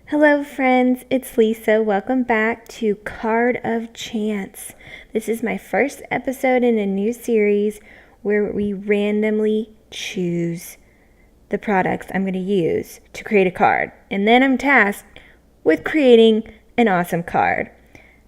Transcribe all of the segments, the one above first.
Hello friends, it's Lisa. Welcome back to Card of Chance. This is my first episode in a new series where we randomly choose the products I'm going to use to create a card. And then I'm tasked with creating an awesome card.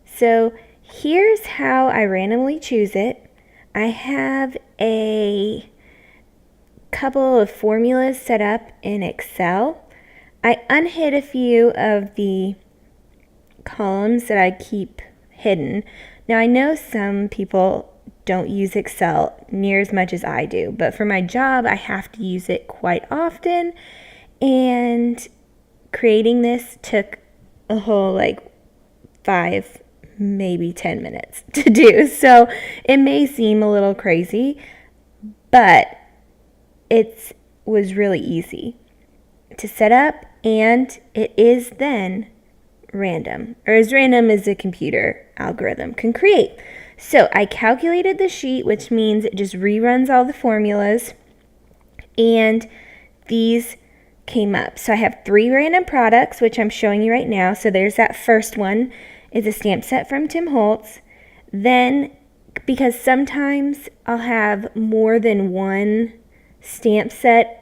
So here's how I randomly choose it. I have a couple of formulas set up in Excel. I unhid a few of the columns that I keep hidden. Now I know some people don't use Excel near as much as I do, but for my job I have to use it quite often, and creating this took a whole 5, maybe 10 minutes to do. So it may seem a little crazy, but it was really easy to set up, and it is then random, or as random as a computer algorithm can create. So I calculated the sheet, which means it just reruns all the formulas, and these came up. So I have 3 random products, which I'm showing you right now. So there's that first one, is a stamp set from Tim Holtz. Then, because sometimes I'll have more than one stamp set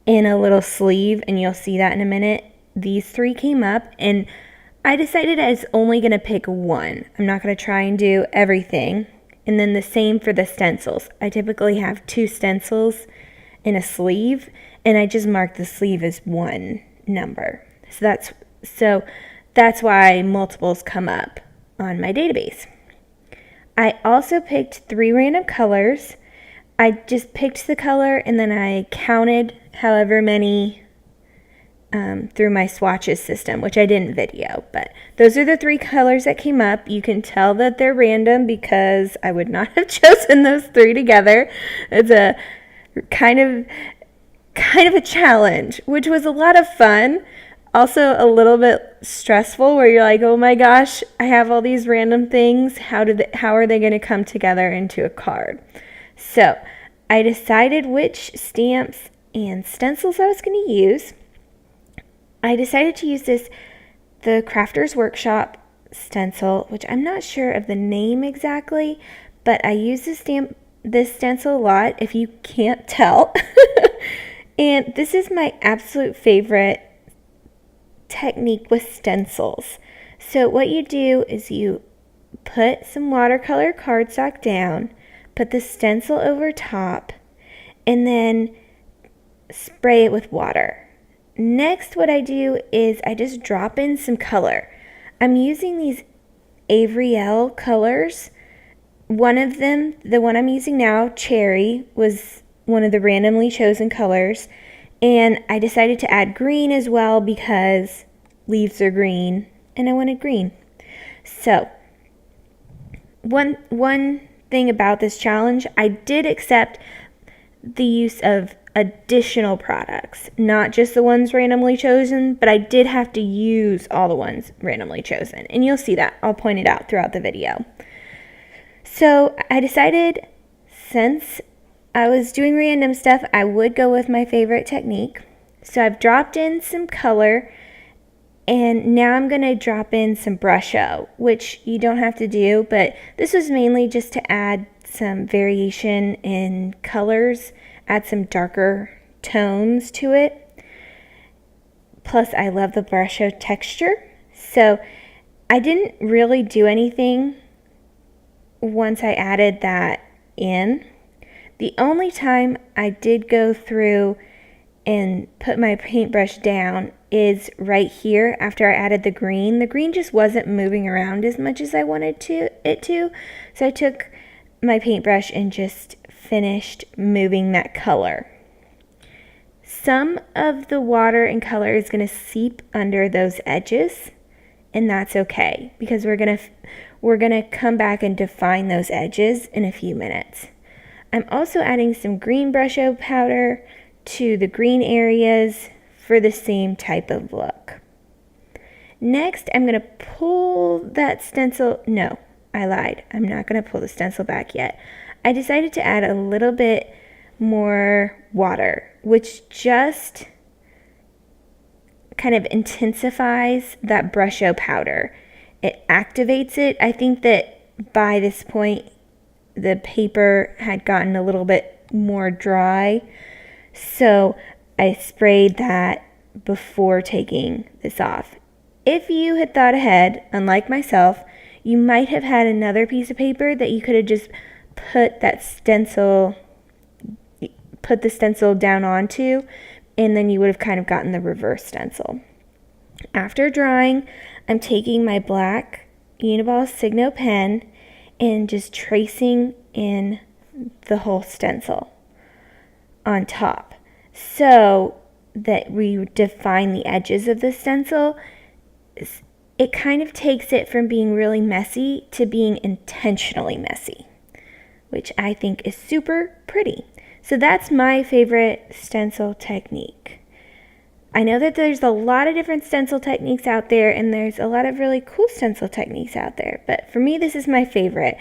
in a little sleeve, and you'll see that in a minute, these 3 came up, and I decided I was only going to pick one. I'm not going to try and do everything. And then the same for the stencils. I typically have 2 stencils in a sleeve, and I just mark the sleeve as 1 number. So that's why multiples come up on my database. I also picked 3 random colors. I just picked the color, and then I counted however many through my swatches system, which I didn't video, but those are the 3 colors that came up. You can tell that they're random because I would not have chosen those 3 together. It's a kind of a challenge, which was a lot of fun. Also a little bit stressful, where you're like, oh my gosh, I have all these random things. How are they going to come together into a card? So I decided which stamps and stencils I was going to use. I decided to use the Crafters Workshop stencil, which I'm not sure of the name exactly, but I use this stencil a lot, if you can't tell. And this is my absolute favorite technique with stencils. So what you do is you put some watercolor cardstock down, put the stencil over top, and then spray it with water. Next, what I do is I just drop in some color. I'm using these Avriel colors. One of them, the one I'm using now, Cherry, was one of the randomly chosen colors. And I decided to add green as well because leaves are green and I wanted green. So, one thing about this challenge, I did accept the use of additional products, not just the ones randomly chosen, but I did have to use all the ones randomly chosen, and you'll see that. I'll point it out throughout the video. So I decided, since I was doing random stuff, I would go with my favorite technique. So I've dropped in some color, and now I'm going to drop in some Brusho, which you don't have to do, but this was mainly just to add some variation in colors, add some darker tones to it. Plus, I love the Brusho texture. So I didn't really do anything once I added that in. The only time I did go through and put my paintbrush down is right here after I added the green. The green just wasn't moving around as much as I wanted it to. So I took my paintbrush and just finished moving that color. Some of the water and color is going to seep under those edges, and that's okay because we're going to come back and define those edges in a few minutes. I'm also adding some green Brusho powder to the green areas for the same type of look. Next, I'm going to pull that stencil. No, I lied. I'm not going to pull the stencil back yet. I decided to add a little bit more water, which just kind of intensifies that Brusho powder. It activates it. I think that by this point, the paper had gotten a little bit more dry. So I sprayed that before taking this off. If you had thought ahead, unlike myself, you might have had another piece of paper that you could have just put the stencil down onto, and then you would have kind of gotten the reverse stencil. After drying, I'm taking my black Uniball Signo pen and just tracing in the whole stencil on top so that we define the edges of the stencil. It kind of takes it from being really messy to being intentionally messy, which I think is super pretty. So that's my favorite stencil technique. I know that there's a lot of different stencil techniques out there, and there's a lot of really cool stencil techniques out there, but for me, this is my favorite.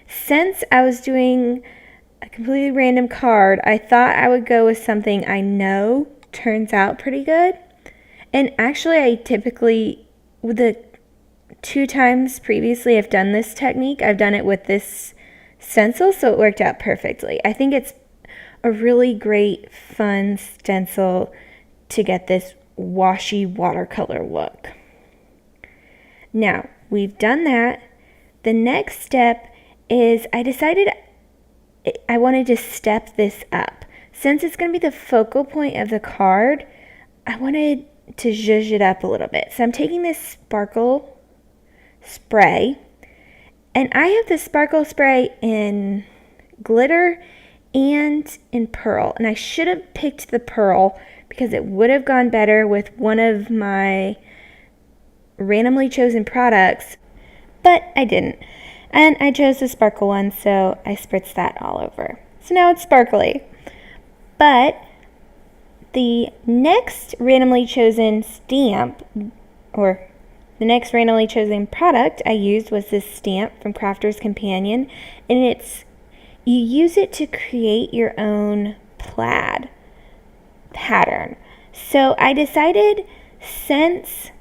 Since I was doing a completely random card, I thought I would go with something I know turns out pretty good. And actually, I typically, with the 2 times previously I've done this technique, I've done it with this stencil, so it worked out perfectly. I think it's a really great, fun stencil to get this washy watercolor look. Now, we've done that. The next step is I decided I wanted to step this up. Since it's going to be the focal point of the card, I wanted to zhuzh it up a little bit. So I'm taking this sparkle spray, and I have the sparkle spray in glitter and in pearl, and I should have picked the pearl because it would have gone better with one of my randomly chosen products, but I didn't. And I chose the sparkle one, so I spritzed that all over. So now it's sparkly. But the next randomly chosen stamp, or the next randomly chosen product I used was this stamp from Crafter's Companion, and you use it to create your own plaid pattern. So I decided, since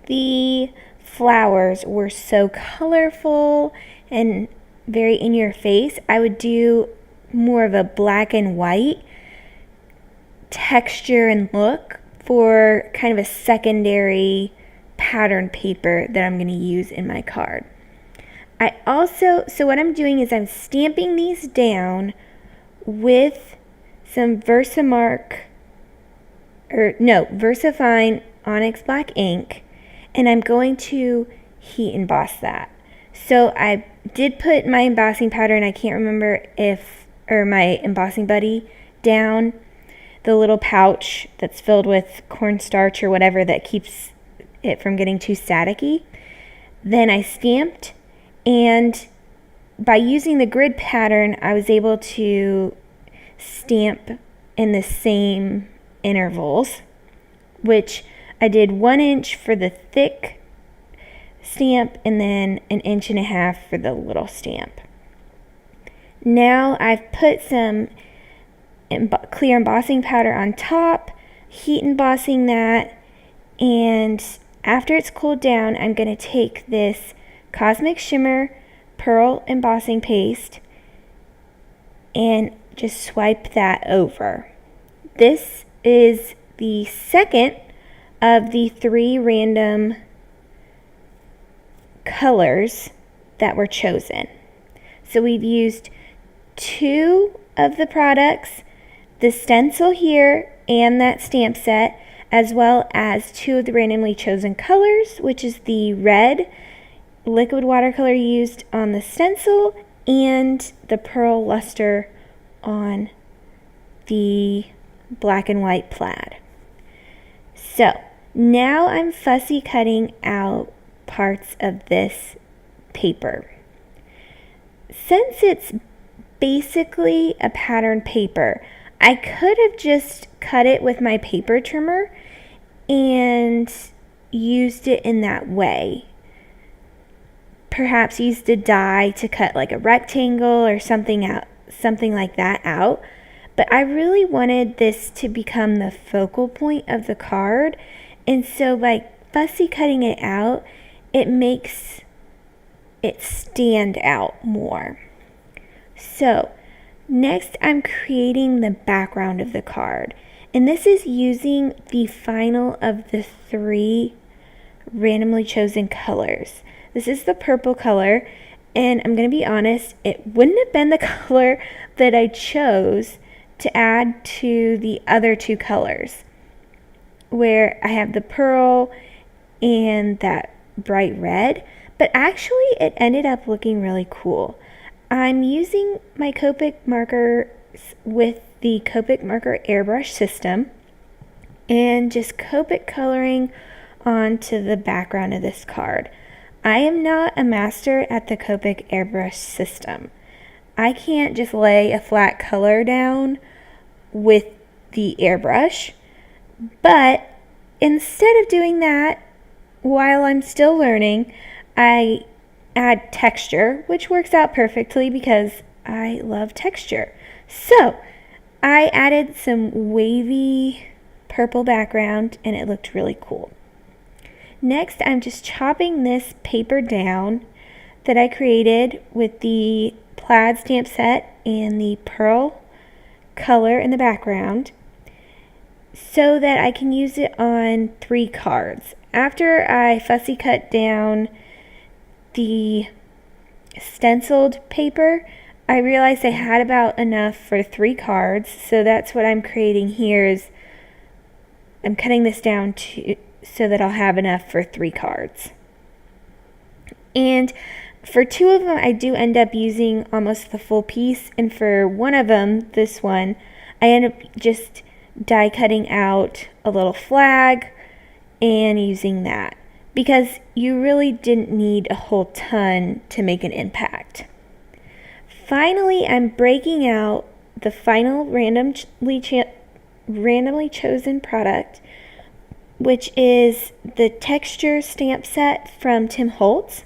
the flowers were so colorful and very in your face, I would do more of a black and white texture and look for kind of a secondary pattern paper that I'm going to use in my card. So what I'm doing is I'm stamping these down with some VersaFine Onyx Black ink, and I'm going to heat emboss that. So I did put my embossing powder, and I can't remember my embossing buddy down, the little pouch that's filled with cornstarch or whatever that keeps it from getting too staticky. Then I stamped, and by using the grid pattern, I was able to stamp in the same intervals, which I did 1 inch for the thick stamp and then 1.5 inches for the little stamp. Now I've put some clear embossing powder on top, heat embossing that, and after it's cooled down, I'm going to take this Cosmic Shimmer Pearl Embossing Paste and just swipe that over. This is the second of the 3 random colors that were chosen. So we've used 2 of the products, the stencil here and that stamp set, as well as 2 of the randomly chosen colors, which is the red liquid watercolor used on the stencil and the pearl luster on the black and white plaid. So now I'm fussy cutting out parts of this paper. Since it's basically a pattern paper, I could have just cut it with my paper trimmer and used it in that way. Perhaps used a die to cut like a rectangle or something like that out. But I really wanted this to become the focal point of the card, And so by fussy cutting it out, it makes it stand out more. So next I'm creating the background of the card. And this is using the final of the 3 randomly chosen colors. This is the purple color, and I'm going to be honest, it wouldn't have been the color that I chose to add to the other 2 colors, where I have the pearl and that bright red, but actually it ended up looking really cool. I'm using my Copic markers with the Copic marker airbrush system and just Copic coloring onto the background of this card. I am not a master at the Copic airbrush system. I can't just lay a flat color down with the airbrush, but instead of doing that, while I'm still learning, I add texture, which works out perfectly because I love texture. So I added some wavy purple background and it looked really cool. Next, I'm just chopping this paper down that I created with the plaid stamp set and the pearl color in the background so that I can use it on 3 cards. After I fussy cut down the stenciled paper, I realized I had about enough for 3 cards, so that's what I'm creating here. Is I'm cutting this down to so that I'll have enough for 3 cards. And for 2 of them, I do end up using almost the full piece, and for one of them, this one, I end up just die cutting out a little flag and using that, because you really didn't need a whole ton to make an impact. Finally, I'm breaking out the final randomly chosen product, which is the texture stamp set from Tim Holtz.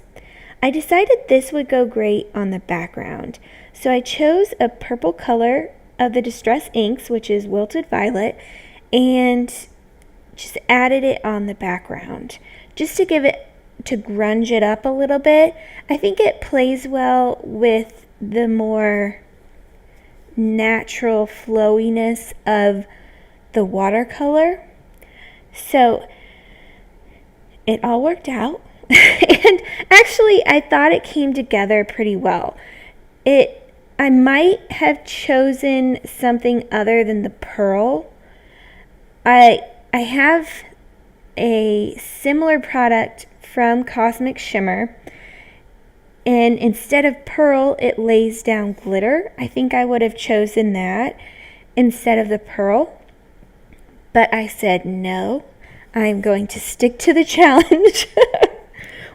I decided this would go great on the background, so I chose a purple color of the Distress Inks, which is Wilted Violet, and just added it on the background just to grunge it up a little bit. I think it plays well with the more natural flowiness of the watercolor. So it all worked out. And actually I thought it came together pretty well. I might have chosen something other than the pearl. I have a similar product from Cosmic Shimmer, and instead of pearl, it lays down glitter. I think I would have chosen that instead of the pearl, but I said no, I'm going to stick to the challenge,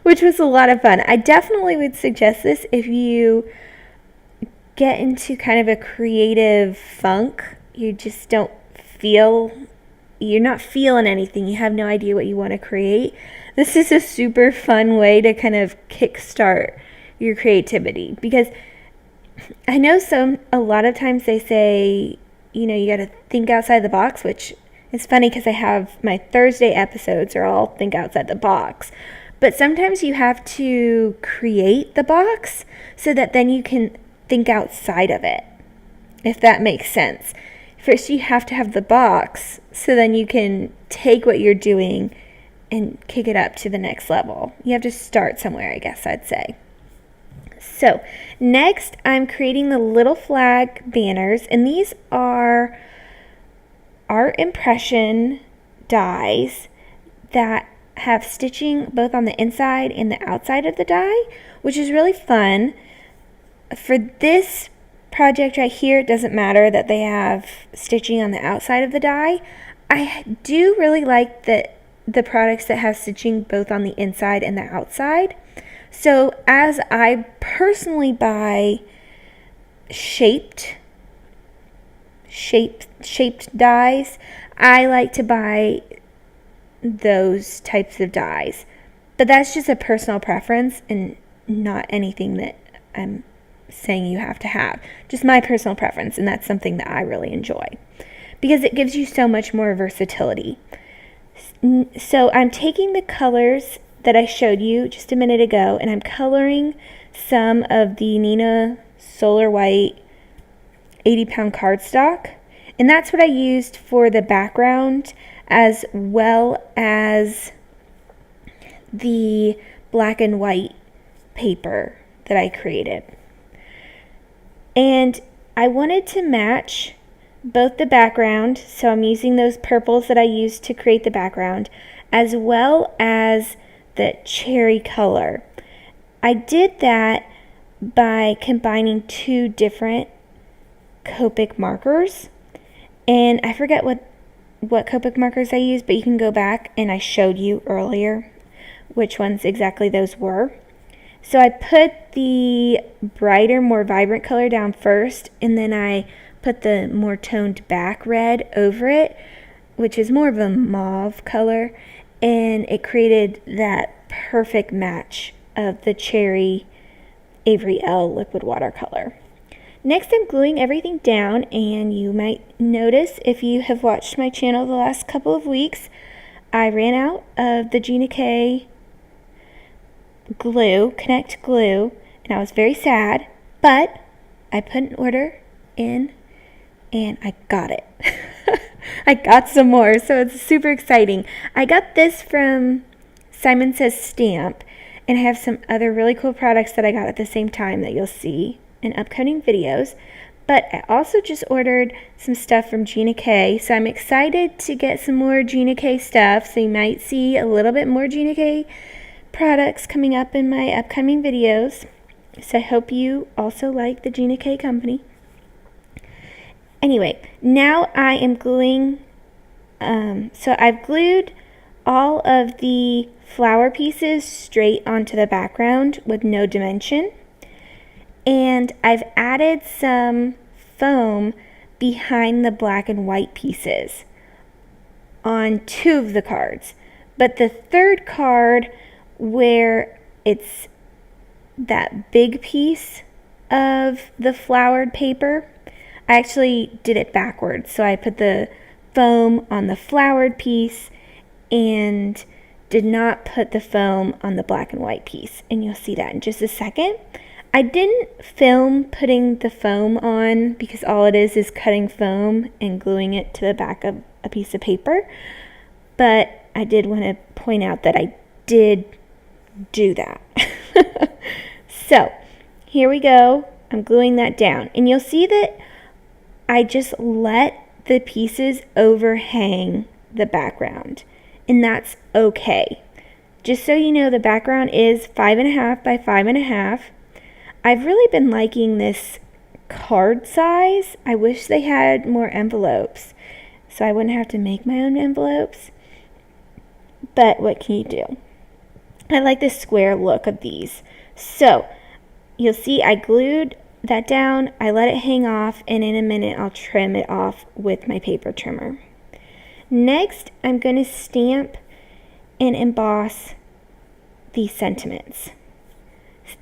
which was a lot of fun. I definitely would suggest this if you get into kind of a creative funk. You just don't you're not feeling anything. You have no idea what you want to create. This is a super fun way to kind of kickstart your creativity, because I know a lot of times they say, you got to think outside the box, which is funny because I have my Thursday episodes are all think outside the box. But sometimes you have to create the box so that then you can think outside of it, if that makes sense. First, you have to have the box so then you can take what you're doing and kick it up to the next level. You have to start somewhere, I guess I'd say. So next, I'm creating the little flag banners, and these are art impression dies that have stitching both on the inside and the outside of the die, which is really fun. For this project right here, it doesn't matter that they have stitching on the outside of the die. I do really like the products that have stitching both on the inside and the outside. So as I personally buy shaped dies, I like to buy those types of dies. But that's just a personal preference and not anything that I'm saying you have to have. Just my personal preference, and that's something that I really enjoy because it gives you so much more versatility. So I'm taking the colors that I showed you just a minute ago, and I'm coloring some of the Neenah Solar White 80-pound cardstock. And that's what I used for the background, as well as the black and white paper that I created. And I wanted to match both the background, so I'm using those purples that I used to create the background, as well as the cherry color. I did that by combining two different Copic markers, and I forget what Copic markers I used, but you can go back and I showed you earlier which ones exactly those were. So I put the brighter, more vibrant color down first, and then I put the more toned back red over it, which is more of a mauve color, and it created that perfect match of the cherry Avery Elle liquid watercolor. Next, I'm gluing everything down, and you might notice if you have watched my channel the last couple of weeks, I ran out of the Gina K glue, Connect glue, and I was very sad, but I put an order in and I got it. I got some more, so it's super exciting. I got this from Simon Says Stamp, and I have some other really cool products that I got at the same time that you'll see in upcoming videos. But I also just ordered some stuff from Gina K, so I'm excited to get some more Gina K stuff, so you might see a little bit more Gina K products coming up in my upcoming videos. So I hope you also like the Gina K company. Anyway, now I am gluing, so I've glued all of the flower pieces straight onto the background with no dimension. And I've added some foam behind the black and white pieces on two of the cards. But the third card, where it's that big piece of the flowered paper, I actually did it backwards. So I put the foam on the flowered piece and did not put the foam on the black and white piece. And you'll see that in just a second. I didn't film putting the foam on because all it is cutting foam and gluing it to the back of a piece of paper. But I did want to point out that I did do that. So here we go. I'm gluing that down. And you'll see that I just let the pieces overhang the background. And that's okay. Just so you know, the background is 5.5 by 5.5. I've really been liking this card size. I wish they had more envelopes, so I wouldn't have to make my own envelopes. But what can you do? I like the square look of these. So you'll see I glued that down, I let it hang off, and in a minute I'll trim it off with my paper trimmer. Next, I'm going to stamp and emboss these sentiments.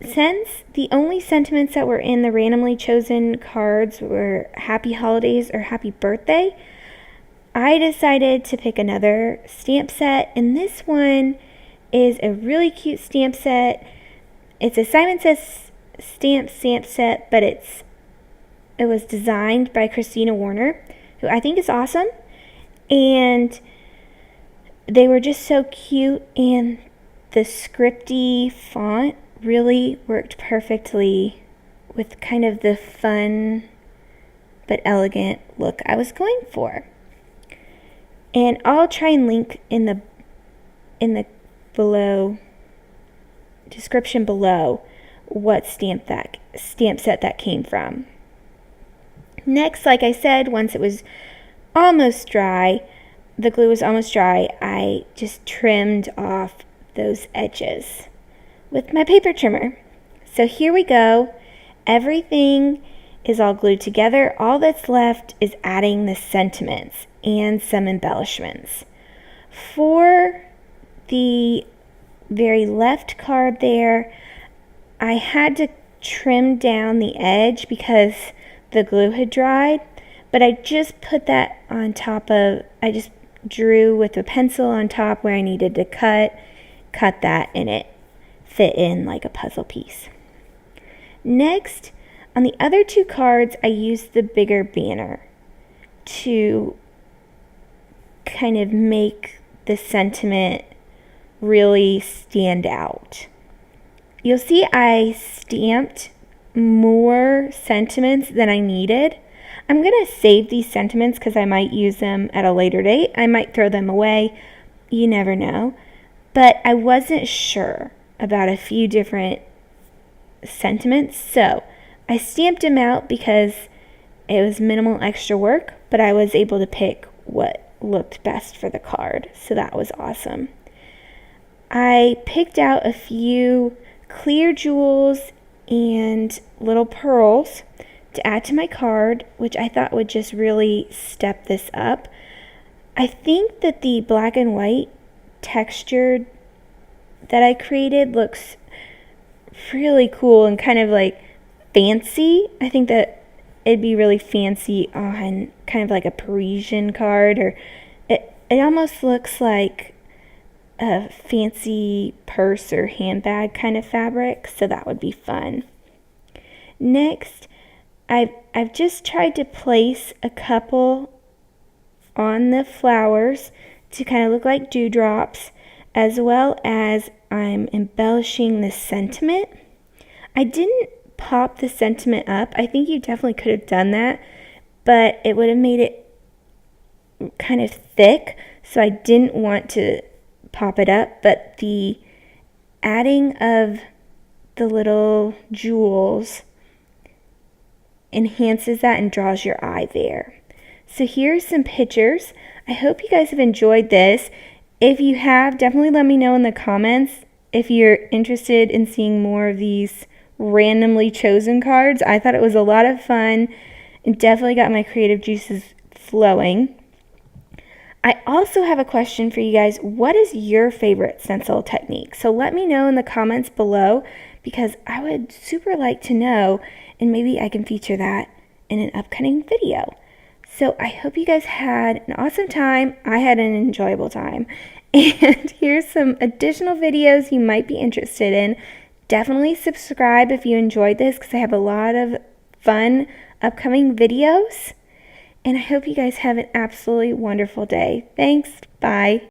Since the only sentiments that were in the randomly chosen cards were Happy Holidays or Happy Birthday, I decided to pick another stamp set, and this one is a really cute stamp set. It's a Simon Says Stamp set, but it was designed by Christina Warner, who I think is awesome, and they were just so cute, and the scripty font really worked perfectly with kind of the fun but elegant look I was going for. And I'll try and link in the below description below what stamp set that came from. Next, like I said, once it was almost dry, the glue was almost dry, I just trimmed off those edges with my paper trimmer. So here we go. Everything is all glued together. All that's left is adding the sentiments and some embellishments. For the very left card there, I had to trim down the edge because the glue had dried, but I just put that on top of, I just drew with a pencil on top where I needed to cut that, and it fit in like a puzzle piece. Next, on the other two cards, I used the bigger banner to kind of make the sentiment really stand out. You'll see I stamped more sentiments than I needed. I'm going to save these sentiments because I might use them at a later date. I might throw them away. You never know. But I wasn't sure about a few different sentiments, so I stamped them out because it was minimal extra work, but I was able to pick what looked best for the card, so that was awesome. I picked out a few clear jewels and little pearls to add to my card, which I thought would just really step this up. I think that the black and white texture that I created looks really cool and kind of like fancy. I think that it'd be really fancy on kind of like a Parisian card, or it almost looks like a fancy purse or handbag kind of fabric, so that would be fun. Next, I've just tried to place a couple on the flowers to kind of look like dewdrops, as well as I'm embellishing the sentiment. I didn't pop the sentiment up. I think you definitely could have done that, but it would have made it kind of thick, so I didn't want to pop it up, but the adding of the little jewels enhances that and draws your eye there. So here's some pictures. I hope you guys have enjoyed this. If you have, definitely let me know in the comments if you're interested in seeing more of these randomly chosen cards. I thought it was a lot of fun and definitely got my creative juices flowing. I also have a question for you guys. What is your favorite stencil technique? So let me know in the comments below, because I would super like to know, and maybe I can feature that in an upcoming video. So I hope you guys had an awesome time. I had an enjoyable time. And here's some additional videos you might be interested in. Definitely subscribe if you enjoyed this, because I have a lot of fun upcoming videos. And I hope you guys have an absolutely wonderful day. Thanks. Bye.